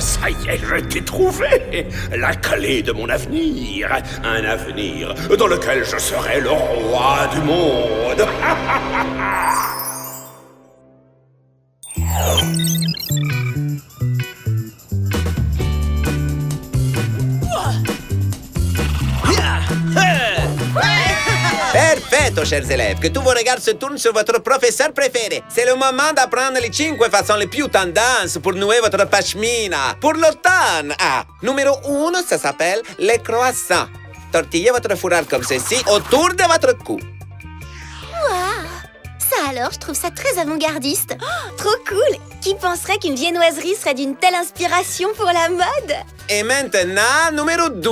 Ça y est, je t'ai trouvé. La clé de mon avenir. Un avenir dans lequel je serai le roi du monde. Perfetto, chers élèves, que tous vos regards se tournent sur votre professeur préféré. C'est le moment d'apprendre les 5 façons les plus tendances pour nouer votre pashmina. Pour l'automne. Numéro 1, ça s'appelle les croissants. Tortillez votre foulard comme ceci autour de votre cou. Ça alors, je trouve ça très avant-gardiste. Oh, trop cool! Qui penserait qu'une viennoiserie serait d'une telle inspiration pour la mode? Et maintenant, numéro 2,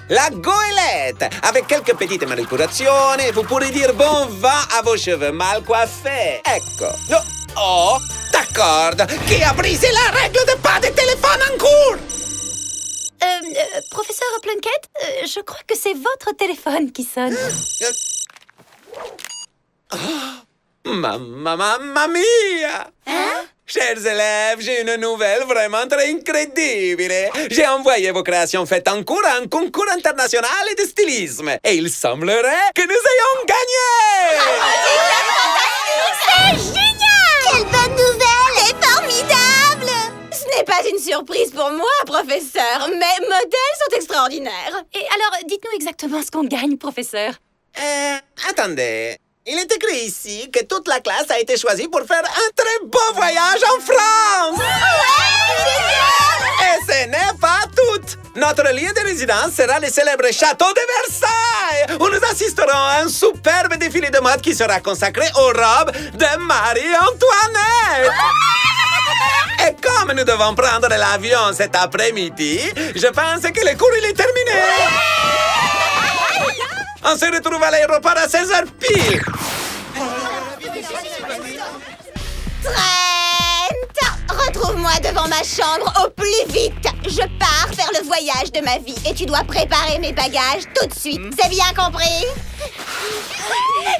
la goélette. Avec quelques petites manipolations, vous pourrez dire bon vent à vos cheveux mal coiffés. Ecco. Oh, d'accord. Qui a brisé la règle de pas de téléphone en cours? Professeur Plunkett, je crois que c'est votre téléphone qui sonne. Mamma mia! Hein? Chers élèves, j'ai une nouvelle vraiment très incroyable. J'ai envoyé vos créations faites en cours à un concours international de stylisme. Et il semblerait que nous ayons gagné! C'est génial! Quelle bonne nouvelle! C'est formidable! Ce n'est pas une surprise pour moi, professeur. Mes modèles sont extraordinaires. Et alors, dites-nous exactement ce qu'on gagne, professeur. Attendez. Il est écrit ici que toute la classe a été choisie pour faire un très beau voyage en France! Et ce n'est pas tout! Notre lieu de résidence sera le célèbre château de Versailles, où nous assisterons à un superbe défilé de mode qui sera consacré aux robes de Marie-Antoinette! Et comme nous devons prendre l'avion cet après-midi, je pense que le cours il est terminé! On se retrouve à l'aéroport à 16h pile. Trent, retrouve-moi devant ma chambre au plus vite. Je pars faire le voyage de ma vie et tu dois préparer mes bagages tout de suite. C'est bien compris?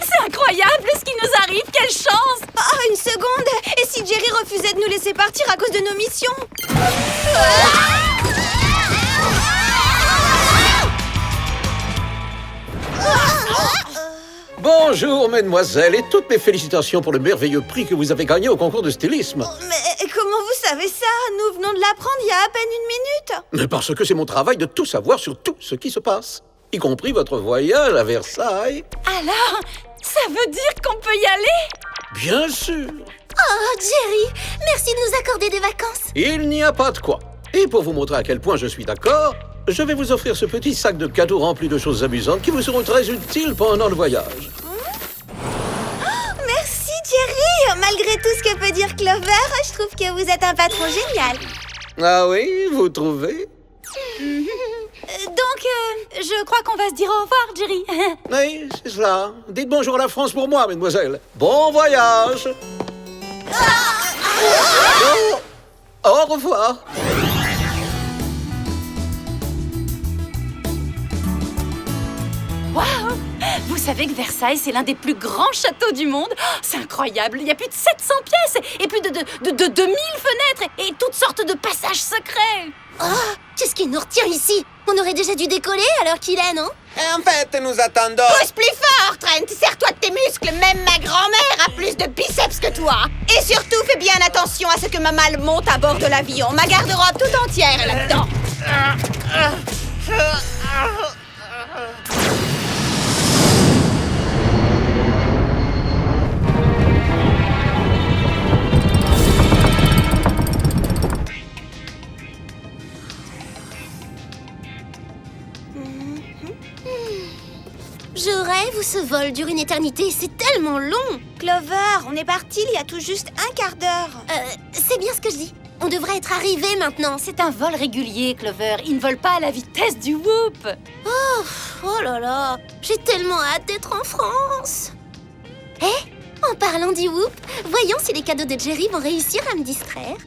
C'est incroyable ce qui nous arrive, quelle chance! Oh, une seconde! Et si Jerry refusait de nous laisser partir à cause de nos missions? Bonjour, mesdemoiselles, et toutes mes félicitations pour le merveilleux prix que vous avez gagné au concours de stylisme. Mais comment vous savez ça? Nous venons de l'apprendre il y a à peine une minute. Mais parce que c'est mon travail de tout savoir sur tout ce qui se passe, y compris votre voyage à Versailles. Alors, ça veut dire qu'on peut y aller? Bien sûr. Oh, Jerry, merci de nous accorder des vacances. Il n'y a pas de quoi. Et pour vous montrer à quel point je suis d'accord, je vais vous offrir ce petit sac de cadeaux rempli de choses amusantes qui vous seront très utiles pendant le voyage. Merci, Jerry. Malgré tout ce que peut dire Clover, je trouve que vous êtes un patron génial. Ah oui, vous trouvez? Donc, je crois qu'on va se dire au revoir, Jerry. Oui, c'est cela. Dites bonjour à la France pour moi, mesdemoiselles. Bon voyage. Oh, au revoir. Waouh! Vous savez que Versailles, c'est l'un des plus grands châteaux du monde? Oh, c'est incroyable! Il y a plus de 700 pièces et plus de 2000 fenêtres et toutes sortes de passages secrets! Oh, qu'est-ce qui nous retient ici? On aurait déjà dû décoller à l'heure qu'il est, non? Et en fait, nous attendons... Pousse plus fort, Trent! Serre-toi de tes muscles! Même ma grand-mère a plus de biceps que toi! Et surtout, fais bien attention à ce que ma malle monte à bord de l'avion. Ma garde-robe tout entière est là-dedans! Je rêve où ce vol dure une éternité, c'est tellement long. Clover, on est parti il y a tout juste un quart d'heure. C'est bien ce que je dis. On devrait être arrivé maintenant. C'est un vol régulier, Clover. Il ne vole pas à la vitesse du Whoop. Oh là là, j'ai tellement hâte d'être en France. En parlant du Whoop, voyons si les cadeaux de Jerry vont réussir à me distraire.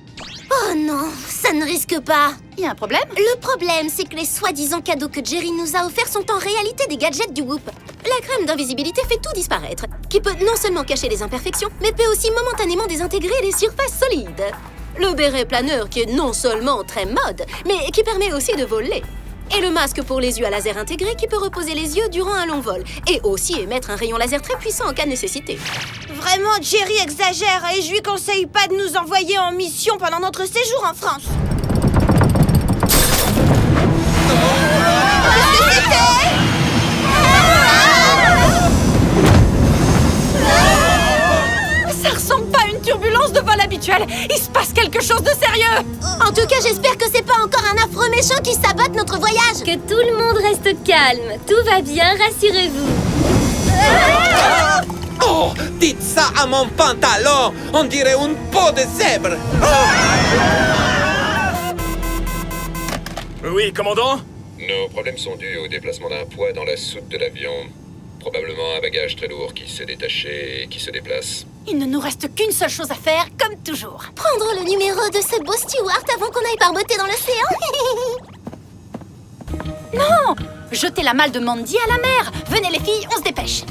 Oh non, ça ne risque pas. Il y a un problème? Le problème, c'est que les soi-disant cadeaux que Jerry nous a offerts sont en réalité des gadgets du Whoop. La crème d'invisibilité fait tout disparaître, qui peut non seulement cacher les imperfections, mais peut aussi momentanément désintégrer les surfaces solides. Le béret planeur qui est non seulement très mode, mais qui permet aussi de voler. Et le masque pour les yeux à laser intégré qui peut reposer les yeux durant un long vol. Et aussi émettre un rayon laser très puissant en cas de nécessité. Vraiment, Jerry exagère et je lui conseille pas de nous envoyer en mission pendant notre séjour en France. Ça ressemble pas à une turbulence de vol habituelle. Il se passe quelque chose de sérieux. En tout cas, j'espère que c'est pas encore un affreux méchant qui sabote notre voyage. Que tout le monde reste calme. Tout va bien, rassurez-vous. Oh, dites ça à mon pantalon! On dirait une peau de zèbre! Oui, commandant? Nos problèmes sont dus au déplacement d'un poids dans la soute de l'avion. Probablement un bagage très lourd qui s'est détaché et qui se déplace. Il ne nous reste qu'une seule chose à faire, comme toujours. Prendre le numéro de ce beau steward avant qu'on aille barboter dans l'océan. Non! Jetez la malle de Mandy à la mer. Venez les filles, on se dépêche.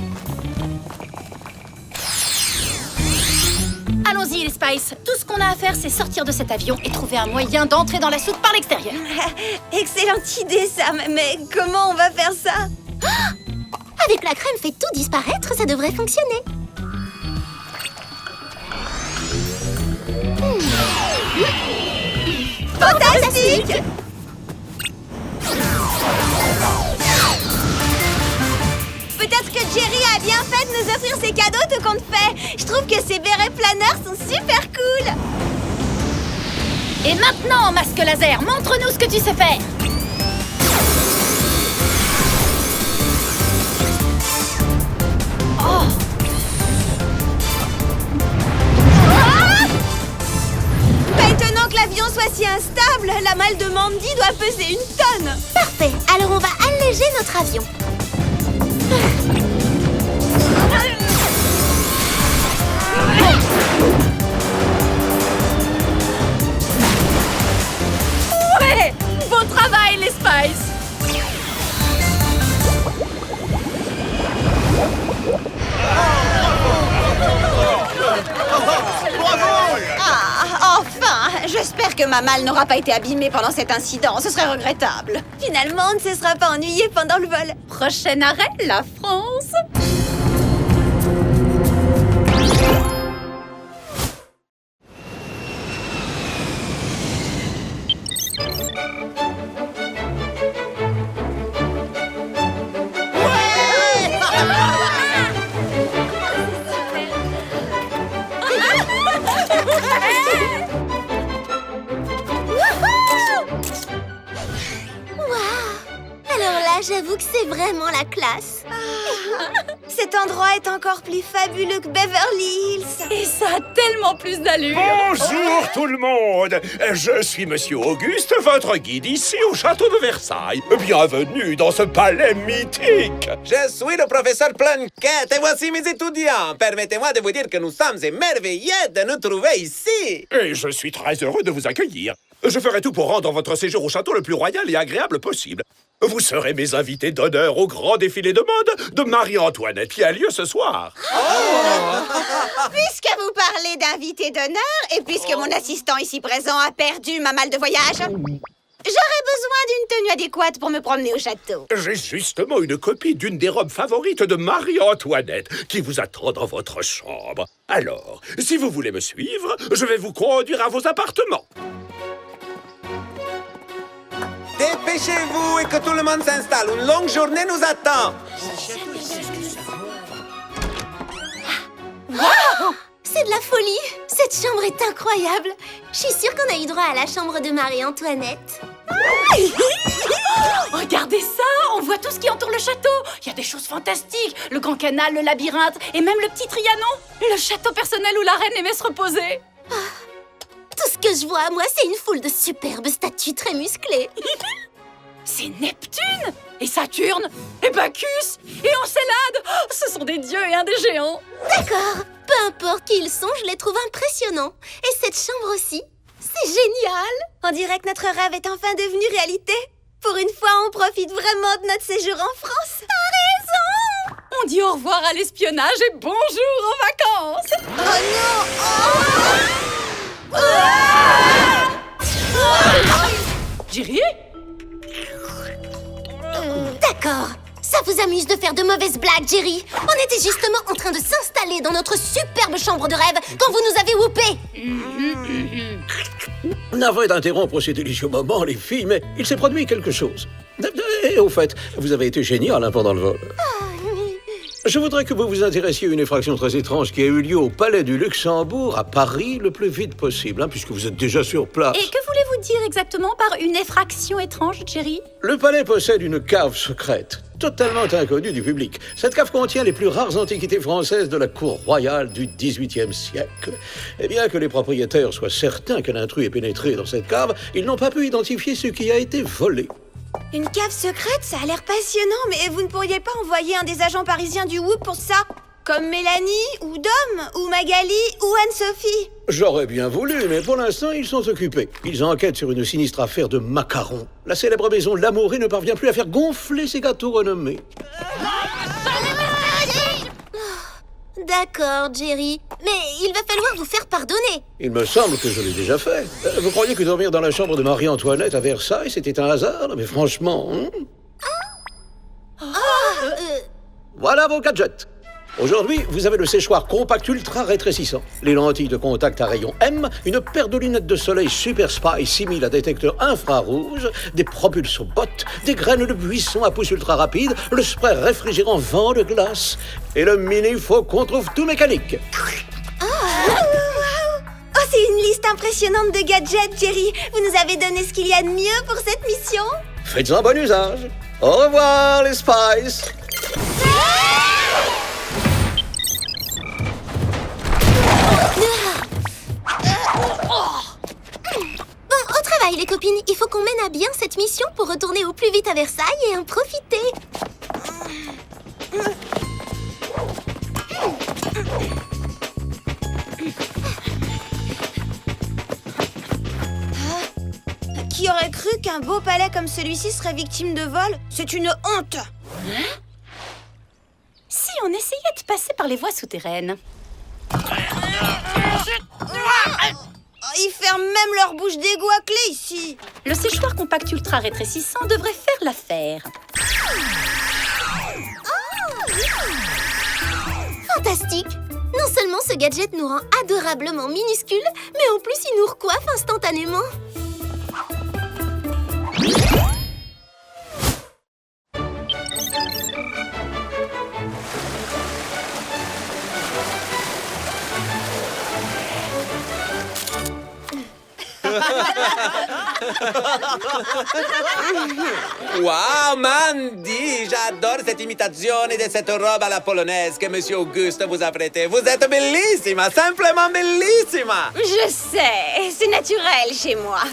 Allons-y les Spice. Tout ce qu'on a à faire, c'est sortir de cet avion et trouver un moyen d'entrer dans la soute par l'extérieur. Excellente idée, ça, mais comment on va faire ça? Avec la crème fait tout disparaître, ça devrait fonctionner. Fantastique! Peut-être que Jerry a bien fait de nous offrir ces cadeaux tout compte fait. Je trouve que ces bérets planeurs sont super cool. Et maintenant, masque laser, montre-nous ce que tu sais faire. Oh! Maintenant que l'avion soit si instable, la malle de Mandy doit peser une tonne. Parfait, alors on va alléger notre avion. Ouais! Bon travail les Spice! Ah, enfin! J'espère que ma malle n'aura pas été abîmée pendant cet incident. Ce serait regrettable. Finalement, on ne se sera pas ennuyé pendant le vol. Prochain arrêt, la France! Alors là, j'avoue que c'est vraiment la classe. Cet endroit est encore plus fabuleux que Beverly Hills. Et ça a tellement plus d'allure! Bonjour tout le monde. Je suis Monsieur Auguste, votre guide ici au château de Versailles. Bienvenue dans ce palais mythique. Je suis le professeur Plunkett et voici mes étudiants. Permettez-moi de vous dire que nous sommes émerveillés de nous trouver ici. Et je suis très heureux de vous accueillir. Je ferai tout pour rendre votre séjour au château le plus royal et agréable possible. Vous serez mes invités d'honneur au grand défilé de mode de Marie-Antoinette qui a lieu ce soir. Puisque vous parlez d'invité d'honneur et puisque mon assistant ici présent a perdu ma malle de voyage, j'aurais besoin d'une tenue adéquate pour me promener au château. J'ai justement une copie d'une des robes favorites de Marie-Antoinette qui vous attend dans votre chambre. Alors, si vous voulez me suivre, je vais vous conduire à vos appartements. Dépêchez-vous et que tout le monde s'installe. Une longue journée nous attend. C'est de la folie. Cette chambre est incroyable. Je suis sûre qu'on a eu droit à la chambre de Marie-Antoinette. Regardez ça! On voit tout ce qui entoure le château! Il y a des choses fantastiques! Le grand canal, le labyrinthe et même le petit Trianon! Le château personnel où la reine aimait se reposer! Tout ce que je vois, moi, c'est une foule de superbes statues très musclées. C'est Neptune! Et Saturne! Et Bacchus! Et Encélade! Oh, ce sont des dieux et un des géants! D'accord. Peu importe qui ils sont, je les trouve impressionnants. Et cette chambre aussi. C'est génial. On dirait que notre rêve est enfin devenu réalité. Pour une fois, on profite vraiment de notre séjour en France. T'as raison! On dit au revoir à l'espionnage et bonjour aux vacances! Oh non! Jerry? D'accord. Ça vous amuse de faire de mauvaises blagues, Jerry? On était justement en train de s'installer dans notre superbe chambre de rêve quand vous nous avez whoopé. Navré d'interrompre ces délicieux moments, les filles, mais il s'est produit quelque chose. Et au fait, vous avez été génial pendant le vol. Je voudrais que vous vous intéressiez à une effraction très étrange qui a eu lieu au Palais du Luxembourg, à Paris, le plus vite possible, puisque vous êtes déjà sur place. Et que voulez-vous dire exactement par une effraction étrange, Jerry? Le palais possède une cave secrète, totalement inconnue du public. Cette cave contient les plus rares antiquités françaises de la cour royale du XVIIIe siècle. Et bien que les propriétaires soient certains qu'un intrus ait pénétré dans cette cave, ils n'ont pas pu identifier ce qui a été volé. Une cave secrète, ça a l'air passionnant, mais vous ne pourriez pas envoyer un des agents parisiens du Whoop pour ça? Comme Mélanie, ou Dom, ou Magali, ou Anne-Sophie? J'aurais bien voulu, mais pour l'instant, ils sont occupés. Ils enquêtent sur une sinistre affaire de macarons. La célèbre maison Lamoureux ne parvient plus à faire gonfler ses gâteaux renommés. D'accord, Jerry. Mais il va falloir vous faire pardonner. Il me semble que je l'ai déjà fait. Vous croyez que dormir dans la chambre de Marie-Antoinette à Versailles, c'était un hasard? Mais franchement... Voilà vos gadgets. Aujourd'hui, vous avez le séchoir compact ultra rétrécissant, les lentilles de contact à rayon M, une paire de lunettes de soleil Super Spy 6000 à détecteur infrarouge, des propulsobots, des graines de buisson à pouce ultra rapide, le spray réfrigérant vent de glace et le mini faucon trouve-tout mécanique. Oh, c'est une liste impressionnante de gadgets, Jerry. Vous nous avez donné ce qu'il y a de mieux pour cette mission. Faites-en bon usage. Au revoir les Spies. Bon, au travail, les copines. Il faut qu'on mène à bien cette mission pour retourner au plus vite à Versailles et en profiter. Qui aurait cru qu'un beau palais comme celui-ci serait victime de vol? C'est une honte. Si on essayait de passer par les voies souterraines. Ils ferment même leur bouche d'égout à clé ici. Le séchoir compact ultra rétrécissant devrait faire l'affaire. Fantastique! Non seulement ce gadget nous rend adorablement minuscules, mais en plus il nous recoiffe instantanément. Wow, Mandy! J'adore cette imitation de cette robe à la polonaise que Monsieur Auguste vous a prêtée. Vous êtes bellissima, simplement bellissima! Je sais, c'est naturel chez moi.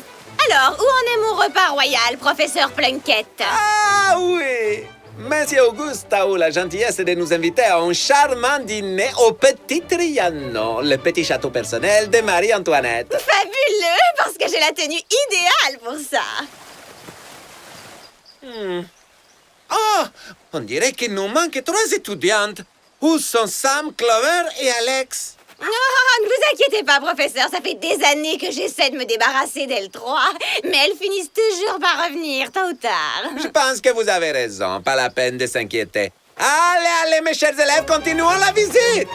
Alors, où en est mon repas royal, professeur Plunkett? Ah oui! Monsieur Auguste a eu la gentillesse de nous inviter à un charmant dîner au Petit Trianon, le petit château personnel de Marie-Antoinette. Fabuleux, parce que j'ai la tenue idéale pour ça. Oh! On dirait qu'il nous manque 3 étudiantes. Où sont Sam, Clover et Alex? Oh, ne vous inquiétez pas, professeur, ça fait des années que j'essaie de me débarrasser d'elles 3, mais elles finissent toujours par revenir, tôt ou tard. Je pense que vous avez raison, pas la peine de s'inquiéter. Allez, allez, mes chers élèves, continuons la visite!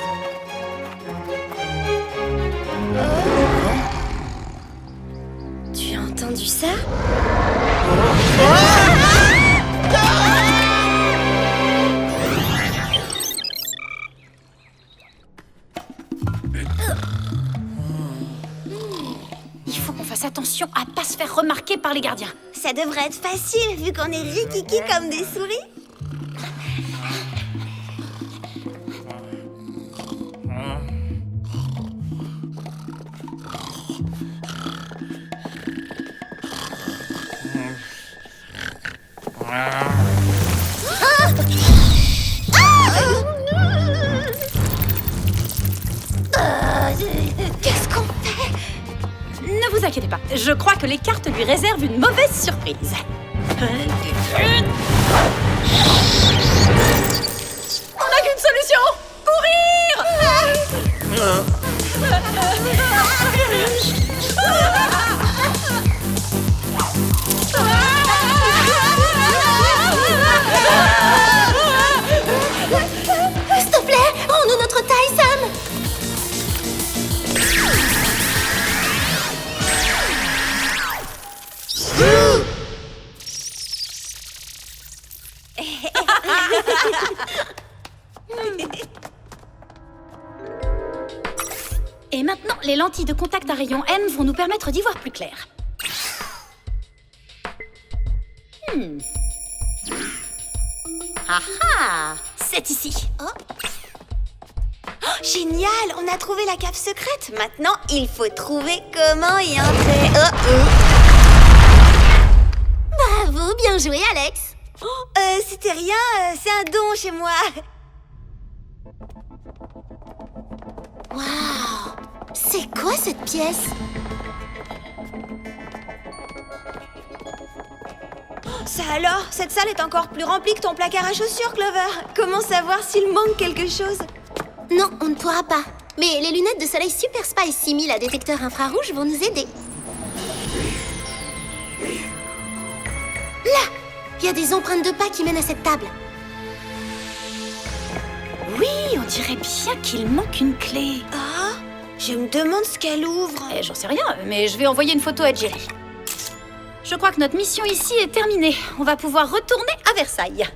Tu as entendu ça? Il faut qu'on fasse attention à pas se faire remarquer par les gardiens. Ça devrait être facile, vu qu'on est rikiki comme des souris. Qu'est-ce qu'on fait? Ne vous inquiétez pas, je crois que les cartes lui réservent une mauvaise surprise. On n'a qu'une solution! Courir! S'il te plaît, rends-nous notre taille, Sam. Et maintenant, les lentilles de contact à rayon M vont nous permettre d'y voir plus clair. Ah ah! C'est ici. Génial, on a trouvé la cave secrète. Maintenant, il faut trouver comment y entrer. Bravo, bien joué, Alex. C'était rien, c'est un don chez moi. Waouh! C'est quoi cette pièce? Ça alors, cette salle est encore plus remplie que ton placard à chaussures, Clover. Comment savoir s'il manque quelque chose? Non, on ne pourra pas. Mais les lunettes de soleil Super Spice 6000 à détecteur infrarouge vont nous aider. Là! Il y a des empreintes de pas qui mènent à cette table. Oui, on dirait bien qu'il manque une clé. Ah, je me demande ce qu'elle ouvre. J'en sais rien, mais je vais envoyer une photo à Jerry. Je crois que notre mission ici est terminée. On va pouvoir retourner à Versailles.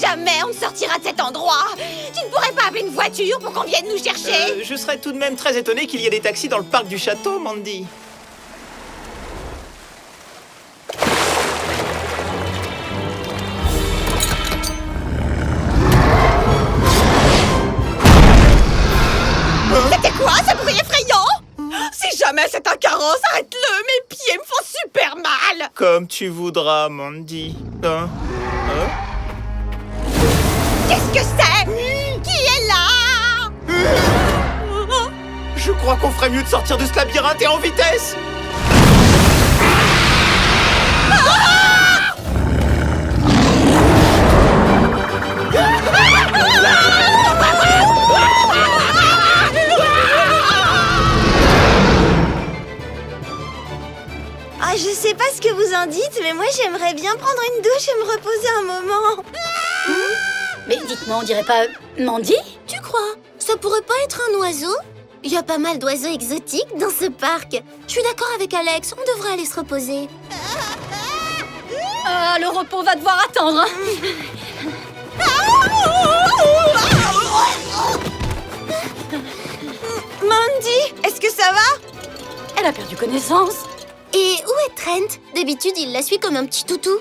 Jamais on ne sortira de cet endroit. Tu ne pourrais pas appeler une voiture pour qu'on vienne nous chercher? Je serais tout de même très étonné qu'il y ait des taxis dans le parc du château, Mandy. C'était quoi ce bruit effrayant? Si jamais c'est un carrosse, arrête-le. Mes pieds me font super mal. Comme tu voudras, Mandy. Hein? Qu'est-ce que c'est? Qui est là? Je crois qu'on ferait mieux de sortir de ce labyrinthe et en vitesse. Ah, je sais pas ce que vous en dites, mais moi j'aimerais bien prendre une douche et me reposer un moment. Mais dites-moi, on dirait pas Mandy? Tu crois? Ça pourrait pas être un oiseau? Il y a pas mal d'oiseaux exotiques dans ce parc. Je suis d'accord avec Alex, on devrait aller se reposer. Ah, le repos va devoir attendre. Mandy, est-ce que ça va? Elle a perdu connaissance. Et où est Trent? D'habitude, il la suit comme un petit toutou.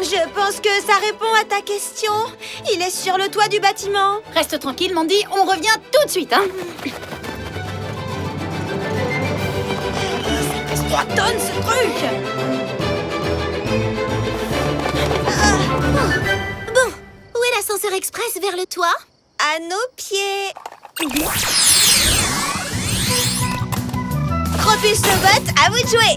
Je pense que ça répond à ta question. Il est sur le toit du bâtiment. Reste tranquille, Mandy, on revient tout de suite, hein. Ça pèse 3 tonnes, ce truc. Bon, où est l'ascenseur express vers le toit? À nos pieds. Propulse Bot, à vous de jouer.